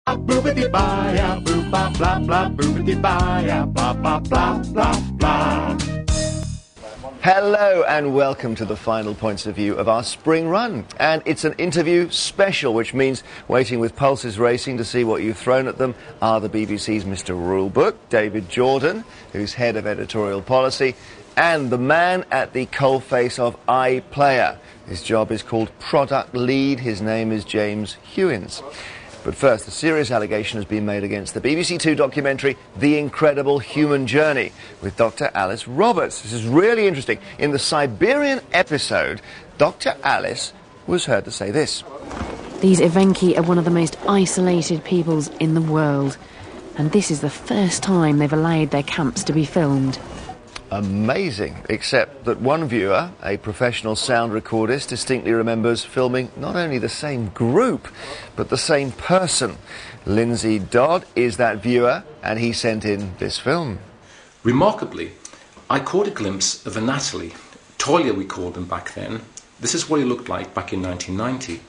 Boopity-baya, boop-ba, blah, blah, boopity-baya, blah, blah, blah, blah, blah. Hello and welcome to the final points of view of our spring run. And it's an interview special, which means waiting with pulses racing to see what you've thrown at them are the BBC's Mr. Rulebook, David Jordan, who's head of editorial policy, and the man at the coalface of iPlayer. His job is called product lead. His name is James Hewins. But first, a serious allegation has been made against the BBC Two documentary The Incredible Human Journey with Dr. Alice Roberts. This is really interesting. In the Siberian episode, Dr. Alice was heard to say this. These Evenki are one of the most isolated peoples in the world, and this is the first time they've allowed their camps to be filmed. Amazing, except that one viewer, a professional sound recordist, distinctly remembers filming not only the same group, but the same person. Lindsay Dodd is that viewer, and he sent in this film. Remarkably, I caught a glimpse of Anatoly. Tolia we called him back then. This is what he looked like back in 1990.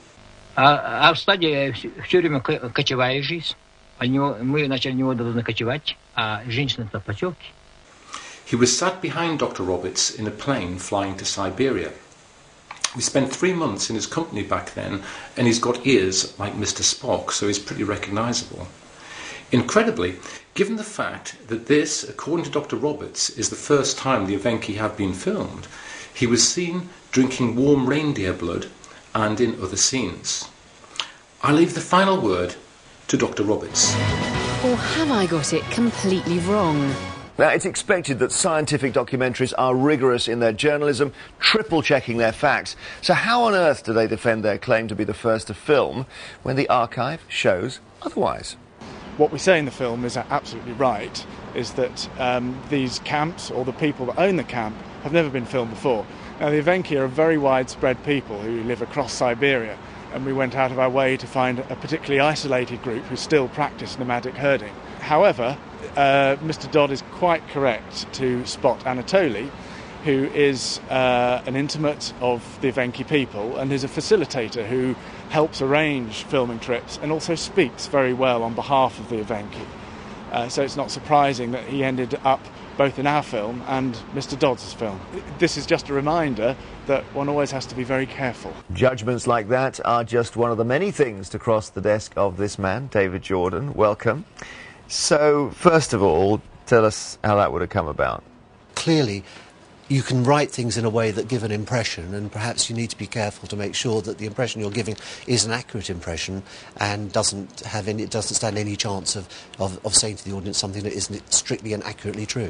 А в стадии все время кочевая жизнь. Мы начали него должны кочевать, а женщина-то в поселке. He was sat behind Dr. Roberts in a plane flying to Siberia. We spent 3 months in his company back then, and he's got ears like Mr. Spock, so he's pretty recognisable. Incredibly, given the fact that this, according to Dr. Roberts, is the first time the Evenki have been filmed, he was seen drinking warm reindeer blood and in other scenes. I leave the final word to Dr. Roberts. Or have I got it completely wrong? Now, it's expected that scientific documentaries are rigorous in their journalism, triple-checking their facts. So how on earth do they defend their claim to be the first to film when the archive shows otherwise? What we say in the film is absolutely right, is that these camps, or the people that own the camp, have never been filmed before. Now, the Evenki are a very widespread people who live across Siberia, and we went out of our way to find a particularly isolated group who still practice nomadic herding. However, Mr. Dodd is quite correct to spot Anatoly, who is an intimate of the Evenki people and is a facilitator who helps arrange filming trips and also speaks very well on behalf of the Evenki. So it's not surprising that he ended up both in our film and Mr. Dodd's film. This is just a reminder that one always has to be very careful. Judgments like that are just one of the many things to cross the desk of this man, David Jordan. Welcome. So, first of all, tell us how that would have come about. Clearly, you can write things in a way that give an impression, and perhaps you need to be careful to make sure that the impression you're giving is an accurate impression and doesn't stand any chance of saying to the audience something that isn't strictly and accurately true.